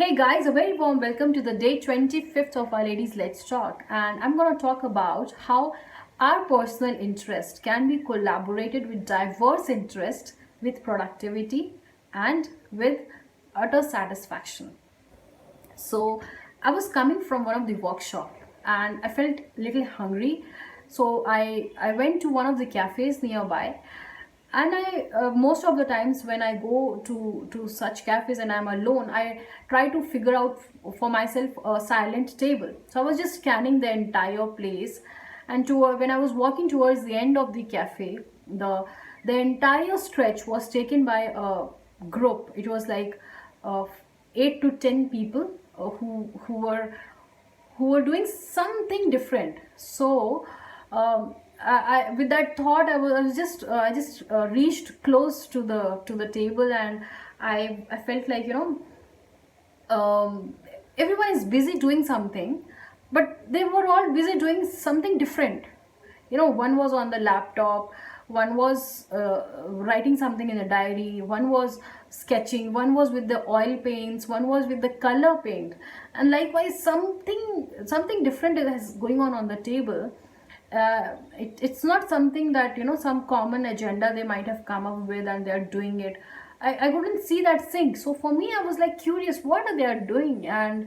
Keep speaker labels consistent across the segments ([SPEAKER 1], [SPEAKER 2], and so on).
[SPEAKER 1] Hey guys, a very warm welcome to the day 25th of Our Ladies Let's Talk, and I'm going to talk about how our personal interest can be collaborated with diverse interest, with productivity and with utter satisfaction. So I was coming from one of the workshop and I felt a little hungry. So I went to one of the cafes nearby, and I most of the times when I go to such cafes and I'm alone, I try to figure out for myself a silent table. So I was just scanning the entire place, and when I was walking towards the end of the cafe, the entire stretch was taken by a group. It was like uh, 8 to 10 people who were doing something different. So with that thought, I just reached close to the table, and I felt like, everyone is busy doing something, but they were all busy doing something different. One was on the laptop, one was writing something in a diary, one was sketching, one was with the oil paints, one was with the color paint, and likewise something different is going on the table. It's not something that, some common agenda they might have come up with and they're doing it. I couldn't see that sync. So for me, I was like curious, what are they doing? And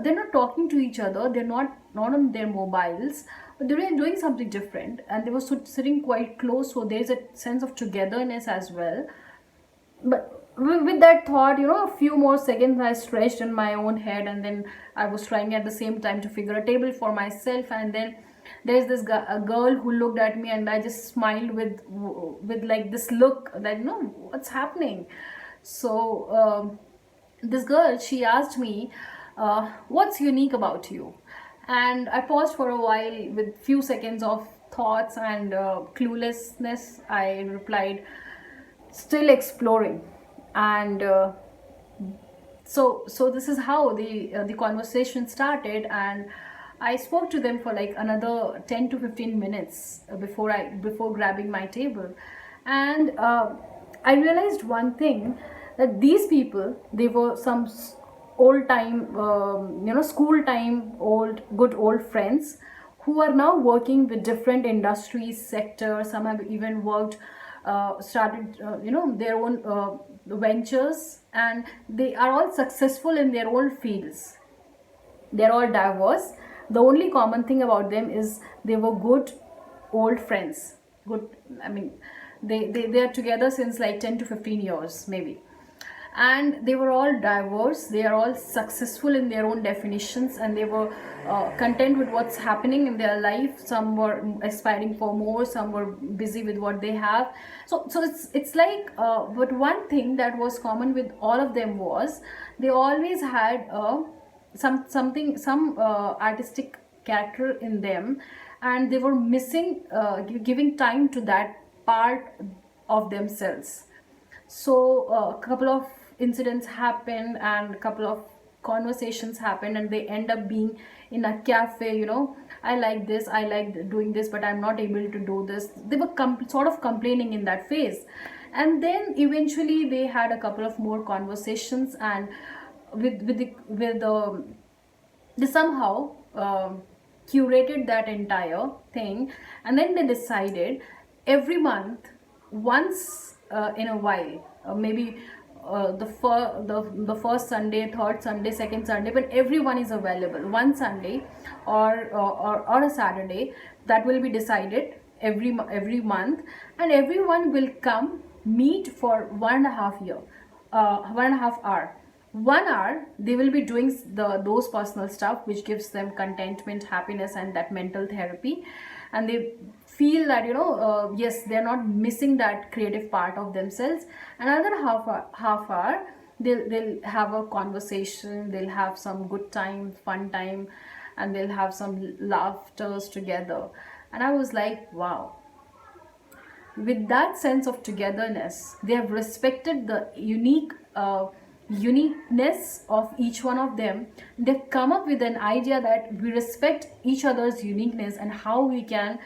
[SPEAKER 1] they're not talking to each other, they're not on their mobiles, but they're doing something different, and they were sitting quite close, so there's a sense of togetherness as well. But with that thought, a few more seconds I stretched in my own head, and then I was trying at the same time to figure a table for myself. And then there's this a girl who looked at me, and I just smiled with like this look that, what's happening. So this girl, she asked me, what's unique about you? And I paused for a while with few seconds of thoughts and cluelessness. I replied, still exploring. And so this is how the conversation started, and I spoke to them for like another 10 to 15 minutes before grabbing my table. And I realized one thing, that these people, they were some old time, school time old friends, who are now working with different industries, sectors. Some have even worked, started, their own ventures, and they are all successful in their own fields. They're all diverse. The only common thing about them is they were good old friends. Good, I mean, they are together since like 10 to 15 years maybe. And they were all diverse, they are all successful in their own definitions, and they were content with what's happening in their life. Some were aspiring for more, some were busy with what they have. So it's like, but one thing that was common with all of them was they always had some artistic character in them, and they were missing giving time to that part of themselves. So a couple of incidents happened, and a couple of conversations happened, and they end up being in a cafe. I like this, I like doing this, but I'm not able to do this. They were sort of complaining in that phase. And then eventually they had a couple of more conversations, and they somehow curated that entire thing. And then they decided every month, once in a while, maybe the first Sunday, third Sunday, second Sunday, when everyone is available, one Sunday or a Saturday, that will be decided every month, and everyone will come meet for 1.5 hour. 1 hour they will be doing those personal stuff which gives them contentment, happiness, and that mental therapy. And they feel that, yes, they're not missing that creative part of themselves. Another half hour, they'll have a conversation, they'll have some good time, fun time, and they'll have some laughters together. And I was like, wow, with that sense of togetherness, they have respected the uniqueness of each one of them. They've come up with an idea that we respect each other's uniqueness, and how we can,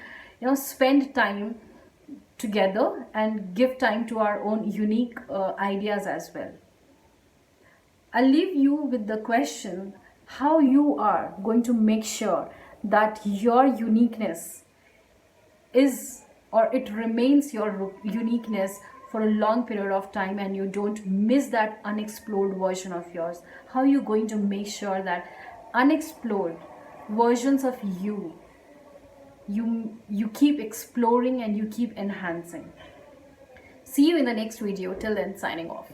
[SPEAKER 1] spend time together and give time to our own unique ideas as well. I'll leave you with the question, how you are going to make sure that your uniqueness is, or it remains your uniqueness for a long period of time, and you don't miss that unexplored version of yours. How are you going to make sure that unexplored versions of you keep exploring and you keep enhancing? See you in the next video. Till then, signing off.